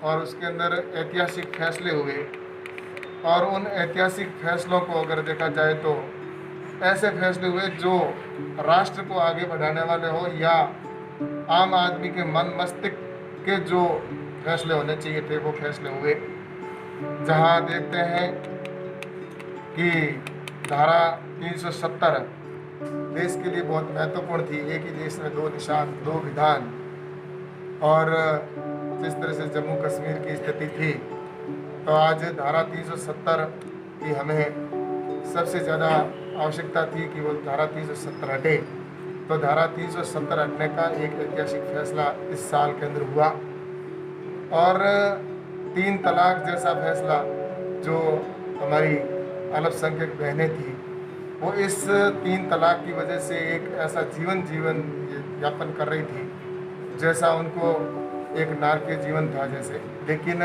और उसके अंदर ऐतिहासिक फैसले हुए, और उन ऐतिहासिक फैसलों को अगर देखा जाए तो ऐसे फैसले हुए जो राष्ट्र को आगे बढ़ाने वाले हो या आम आदमी के मन मस्तिष्क के जो फैसले होने चाहिए थे वो फैसले हुए। जहां देखते हैं कि धारा 370 देश के लिए बहुत महत्वपूर्ण थी। एक ही देश में दो निशान, दो विधान, और जिस तरह से जम्मू कश्मीर की स्थिति थी, तो आज धारा 370 की हमें सबसे ज़्यादा आवश्यकता थी कि वो धारा 370 हटे। तो धारा 370 हटने का एक ऐतिहासिक फैसला इस साल के अंदर हुआ। और 3 तलाक जैसा फैसला जो हमारी अल्पसंख्यक बहनें थी, वो इस 3 तलाक की वजह से एक ऐसा जीवन यापन कर रही थी जैसा उनको एक नारकीय जीवन था जैसे। लेकिन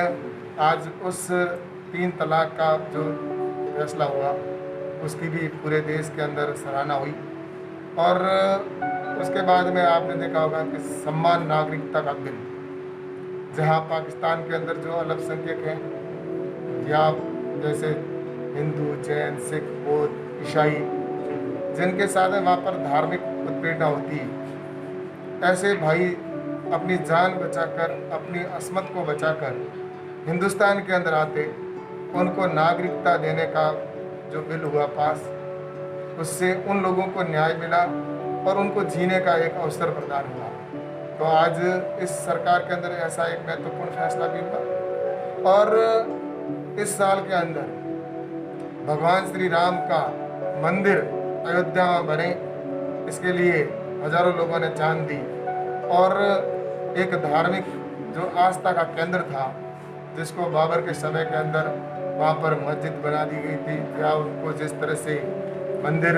आज उस 3 तलाक का जो फैसला हुआ उसकी भी पूरे देश के अंदर सराहना हुई। और उसके बाद में आपने देखा होगा कि समान नागरिकता का बिल, जहां पाकिस्तान के अंदर जो अल्पसंख्यक हैं या जैसे हिंदू, जैन, सिख, बौद्ध, ईसाई, जिनके साथ वहाँ पर धार्मिक उत्पीड़ना होती है, ऐसे भाई अपनी जान बचाकर, अपनी अस्मत को बचाकर हिंदुस्तान के अंदर आते, उनको नागरिकता देने का जो बिल हुआ पास, उससे उन लोगों को न्याय मिला और उनको जीने का एक अवसर प्रदान हुआ। तो आज इस सरकार के अंदर ऐसा एक महत्वपूर्ण फैसला भी हुआ। और इस साल के अंदर भगवान श्री राम का मंदिर अयोध्या में बने, इसके लिए हजारों लोगों ने जान दी। और एक धार्मिक जो आस्था का केंद्र था, जिसको बाबर के समय के अंदर वहाँ पर मस्जिद बना दी गई थी, या उनको जिस तरह से मंदिर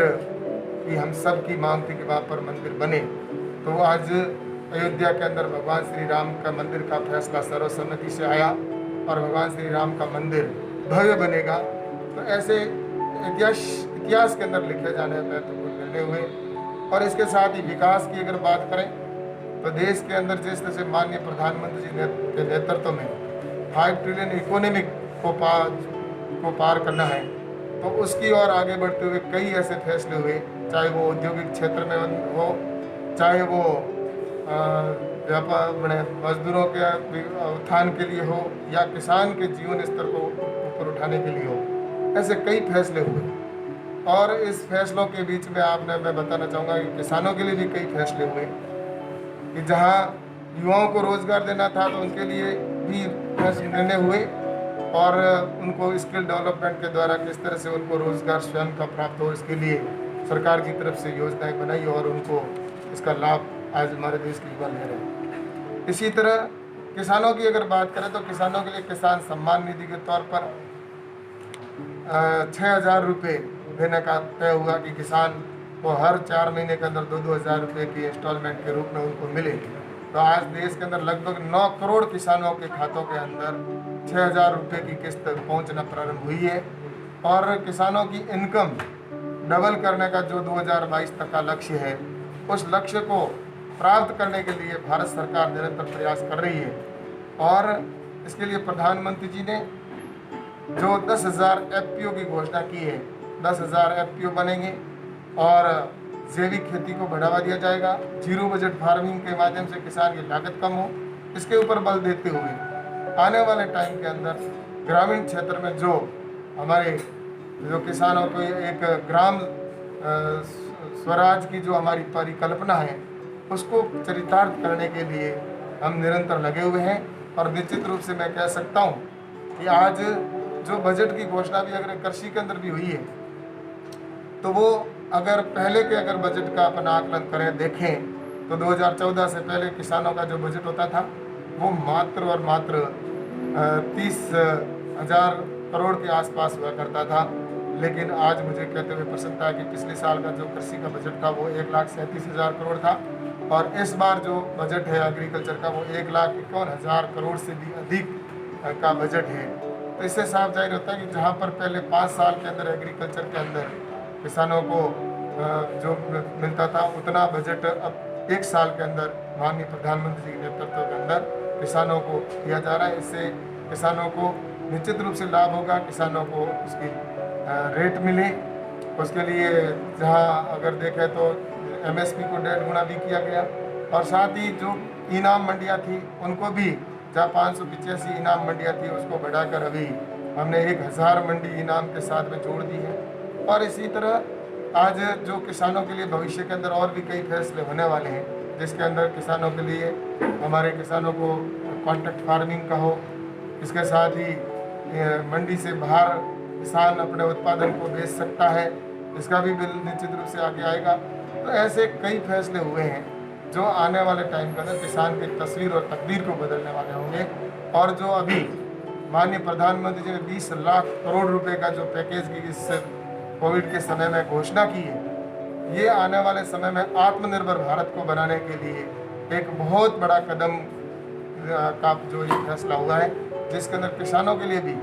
की हम सब की मांग थी कि वहाँ पर मंदिर बने, तो आज अयोध्या के अंदर भगवान श्री राम का मंदिर का फैसला सर्वसम्मति से आया और भगवान श्री राम का मंदिर भव्य बनेगा। तो ऐसे इतिहास के अंदर लिखे जाने महत्वपूर्ण निर्णय हुए। और इसके साथ ही विकास की अगर बात करें तो देश के अंदर जिस तरह से माननीय प्रधानमंत्री जी के नेतृत्व में 5 ट्रिलियन इकोनॉमिक को पार करना है, तो उसकी ओर आगे बढ़ते हुए कई ऐसे फैसले हुए, चाहे वो औद्योगिक क्षेत्र में हो, चाहे वो व्यापार मजदूरों के उत्थान के लिए हो, या किसान के जीवन स्तर को ऊपर उठाने के लिए हो। ऐसे कई फैसले हुए। और इस फैसलों के बीच में मैं बताना चाहूँगा कि किसानों के लिए भी कई फैसले हुए कि जहाँ युवाओं को रोजगार देना था तो उनके लिए भी निर्णय हुए, और उनको स्किल डेवलपमेंट के द्वारा किस तरह से उनको रोजगार स्वयं का प्राप्त हो, इसके लिए सरकार की तरफ से योजनाएं बनाई और उनको इसका लाभ आज हमारे देश के युवा ले रहे हैं। इसी तरह किसानों की अगर बात करें तो किसानों के लिए किसान सम्मान निधि के तौर पर 6,000 रुपये देने का तय हुआ कि किसान को हर 4 महीने के अंदर 2-2 हज़ार रुपये की इंस्टॉलमेंट के रूप में उनको मिले। तो आज देश के अंदर लगभग 9 करोड़ किसानों के खातों के अंदर 6,000 रुपये की किस्त पहुंचना प्रारंभ हुई है। और किसानों की इनकम डबल करने का जो 2022 तक का लक्ष्य है, उस लक्ष्य को प्राप्त करने के लिए भारत सरकार निरंतर प्रयास कर रही है। और इसके लिए प्रधानमंत्री जी ने जो 10,000 FPO की घोषणा की है, 10,000 FPO बनेंगे और जैविक खेती को बढ़ावा दिया जाएगा। जीरो बजट फार्मिंग के माध्यम से किसान की लागत कम हो, इसके ऊपर बल देते हुए आने वाले टाइम के अंदर ग्रामीण क्षेत्र में जो हमारे किसानों को एक ग्राम स्वराज की जो हमारी परिकल्पना है, उसको चरितार्थ करने के लिए हम निरंतर लगे हुए हैं। और निश्चित रूप से मैं कह सकता हूँ कि आज जो बजट की घोषणा भी अगर कृषि के अंदर भी हुई है, तो वो अगर पहले के बजट का अपना आकलन करें, देखें, तो 2014 से पहले किसानों का जो बजट होता था वो मात्र और मात्र 30,000 करोड़ के आसपास हुआ करता था। लेकिन आज मुझे कहते हुए प्रसन्नता है कि पिछले साल का जो कृषि का बजट था वो 1,37,000 करोड़ था, और इस बार जो बजट है एग्रीकल्चर का वो 1,51,000 करोड़ से भी अधिक का बजट है। तो इससे साफ जाहिर होता है कि जहाँ पर पहले 5 साल के अंदर एग्रीकल्चर के अंदर किसानों को जो मिलता था, उतना बजट अब 1 साल के अंदर माननीय प्रधानमंत्री जी के नेतृत्व के अंदर किसानों को दिया जा रहा है। इससे किसानों को निश्चित रूप से लाभ होगा, किसानों को उसकी रेट मिले। उसके लिए जहां अगर देखें तो एमएसपी को 1.5 गुना भी किया गया, और साथ ही जो इनाम मंडियां थी उनको भी, जहाँ 585 इनाम मंडियां थी उसको बढ़ाकर अभी हमने 1000 मंडी इनाम के साथ में जोड़ दी है। और इसी तरह आज जो किसानों के लिए भविष्य के अंदर और भी कई फैसले होने वाले हैं, जिसके अंदर किसानों के लिए, हमारे किसानों को कॉन्ट्रैक्ट फार्मिंग का हो, इसके साथ ही मंडी से बाहर किसान अपने उत्पादन को बेच सकता है, इसका भी बिल निश्चित रूप से आगे आएगा। तो ऐसे कई फैसले हुए हैं जो आने वाले टाइम के अंदर किसान की तस्वीर और तकदीर को बदलने वाले होंगे। और जो अभी माननीय प्रधानमंत्री जी ने 20 लाख करोड़ रुपए का जो पैकेज की इस कोविड के समय में घोषणा की है, ये आने वाले समय में आत्मनिर्भर भारत को बनाने के लिए एक बहुत बड़ा कदम का जो ये फैसला हुआ है, जिसके अंदर किसानों के लिए भी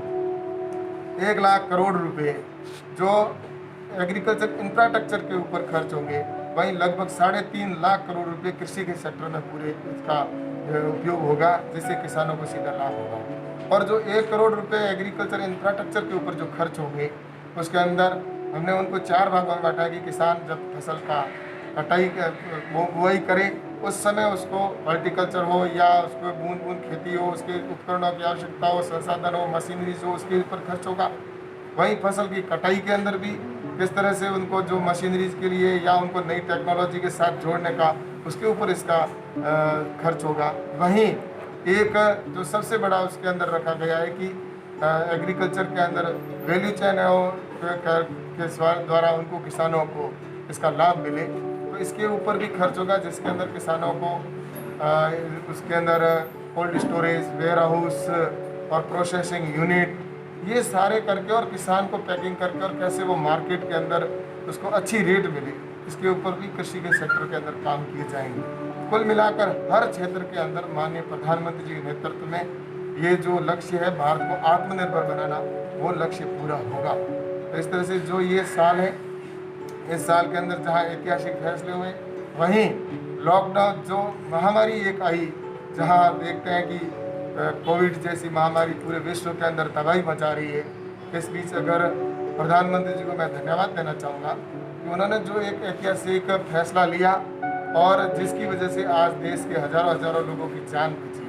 1 लाख करोड़ रुपए जो एग्रीकल्चर इंफ्रास्ट्रक्चर के ऊपर खर्च होंगे, वहीं लगभग 3.5 लाख करोड़ रुपए कृषि के सेक्टर में पूरे इसका उपयोग होगा, जिससे किसानों को सीधा लाभ होगा। और जो 1 करोड़ रुपए एग्रीकल्चर इंफ्रास्ट्रक्चर के ऊपर जो खर्च होंगे, उसके अंदर हमने उनको 4 भागों में बांटा कि किसान जब फसल का कटाई बुआई करे उस समय उसको हॉर्टिकल्चर हो या उसको बूंद बूंद खेती हो, उसके उपकरणों की आवश्यकता हो, संसाधन हो, मशीनरीज हो, उसके ऊपर खर्च होगा। वहीं फसल की कटाई के अंदर भी किस तरह से उनको जो मशीनरीज के लिए या उनको नई टेक्नोलॉजी के साथ जोड़ने का, उसके ऊपर इसका खर्च होगा। वहीं एक जो सबसे बड़ा उसके अंदर रखा गया है कि एग्रीकल्चर के अंदर वैल्यू चेन के द्वारा उनको किसानों को इसका लाभ मिले, तो इसके ऊपर भी खर्च होगा, जिसके अंदर किसानों को उसके अंदर कोल्ड स्टोरेज, वेयर हाउस और प्रोसेसिंग यूनिट, ये सारे करके और किसान को पैकिंग करके और कैसे वो मार्केट के अंदर उसको अच्छी रेट मिले, इसके ऊपर भी कृषि के सेक्टर के अंदर काम किए जाएंगे। कुल मिलाकर हर क्षेत्र के अंदर माननीय प्रधानमंत्री जी के नेतृत्व में ये जो लक्ष्य है भारत को आत्मनिर्भर बनाना, वो लक्ष्य पूरा होगा। तो इस तरह से जो ये साल है, इस साल के अंदर जहाँ ऐतिहासिक फैसले हुए, वहीं लॉकडाउन जो महामारी एक आई, जहाँ देखते हैं कि कोविड जैसी महामारी पूरे विश्व के अंदर तबाही मचा रही है, इस बीच अगर प्रधानमंत्री जी को मैं धन्यवाद देना चाहूँगा कि उन्होंने जो एक ऐतिहासिक फैसला लिया और जिसकी वजह से आज देश के हजारों लोगों की जान बची।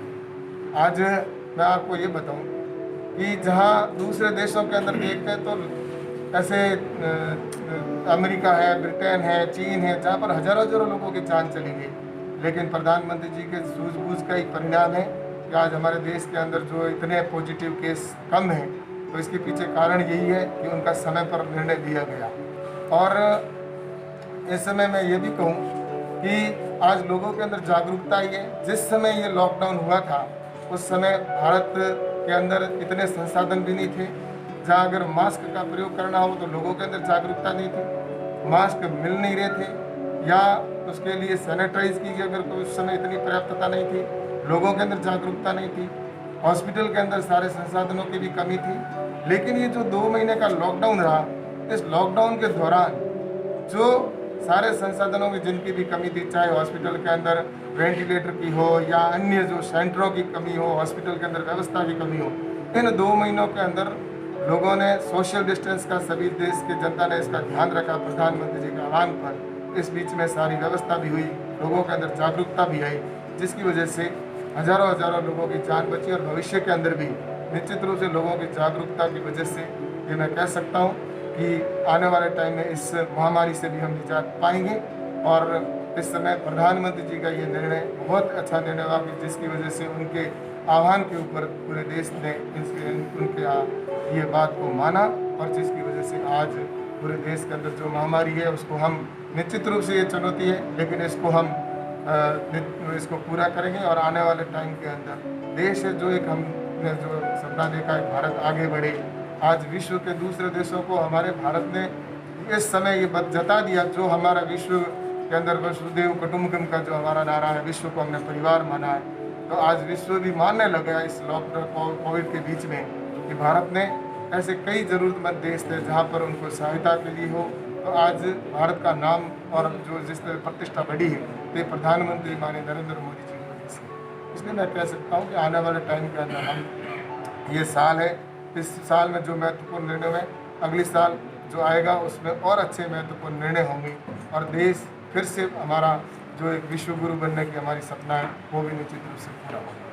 आज मैं आपको ये बताऊं कि जहां दूसरे देशों के अंदर देखते हैं तो ऐसे अमेरिका है, ब्रिटेन है, चीन है, जहां पर हजारों लोगों की जान चली गई, लेकिन प्रधानमंत्री जी के सूझबूझ का ही परिणाम है कि आज हमारे देश के अंदर जो इतने पॉजिटिव केस कम हैं। तो इसके पीछे कारण यही है कि उनका समय पर निर्णय लिया गया। और इस समय मैं ये भी कहूँ कि आज लोगों के अंदर जागरूकता आई है। जिस समय ये लॉकडाउन हुआ था उस समय भारत के अंदर इतने संसाधन भी नहीं थे, जहाँ अगर मास्क का प्रयोग करना हो तो लोगों के अंदर जागरूकता नहीं थी, मास्क मिल नहीं रहे थे, या उसके लिए सैनिटाइज की अगर कोई उस समय इतनी पर्याप्तता नहीं थी, लोगों के अंदर जागरूकता नहीं थी, हॉस्पिटल के अंदर सारे संसाधनों की भी कमी थी। लेकिन ये जो 2 महीने का लॉकडाउन रहा, इस लॉकडाउन के दौरान जो सारे संसाधनों की जिनकी भी कमी थी, चाहे हॉस्पिटल के अंदर वेंटिलेटर की हो या अन्य जो सेंटरों की कमी हो, हॉस्पिटल के अंदर व्यवस्था की कमी हो, इन 2 महीनों के अंदर लोगों ने सोशल डिस्टेंस का, सभी देश के जनता ने इसका ध्यान रखा प्रधानमंत्री जी के आह्वान पर। इस बीच में सारी व्यवस्था भी हुई, लोगों के अंदर जागरूकता भी आई, जिसकी वजह से हजारों लोगों की जान बची। और भविष्य के अंदर भी निश्चित रूप से लोगों की जागरूकता की वजह से ये मैं कह सकता हूँ कि आने वाले टाइम में इस महामारी से भी हम निजात पाएंगे। और इस समय प्रधानमंत्री जी का ये निर्णय बहुत अच्छा निर्णय हुआ कि जिसकी वजह से उनके आह्वान के ऊपर पूरे देश ने उनके ये बात को माना, और जिसकी वजह से आज पूरे देश के अंदर जो महामारी है उसको हम निश्चित रूप से ये चुनौती है, लेकिन इसको हम इसको पूरा करेंगे। और आने वाले टाइम के अंदर देश है जो एक हमने जो सपना देखा है भारत आगे बढ़े, आज विश्व के दूसरे देशों को हमारे भारत ने इस समय ये जता दिया, जो हमारा विश्व के अंदर वसुधैव कुटुंबकम का जो हमारा नारा है, विश्व को हमने परिवार माना है, तो आज विश्व भी मानने लगा इस लॉकडाउन कोविड के बीच में कि भारत ने ऐसे कई ज़रूरतमंद देश थे जहाँ पर उनको सहायता मिली हो। तो आज भारत का नाम और जो जिस तरह प्रतिष्ठा बढ़ी है, तो प्रधानमंत्री माननीय नरेंद्र मोदी जी की वजह से। इसलिए मैं कह सकता हूँ कि आने वाले टाइम के अंदर हम ये साल है, इस साल में जो महत्वपूर्ण निर्णय हुए, अगली साल जो आएगा उसमें और अच्छे महत्वपूर्ण निर्णय होंगे और देश फिर से हमारा जो एक विश्व गुरु बनने की हमारी सपना है वो भी निश्चित रूप से पूरा होगा।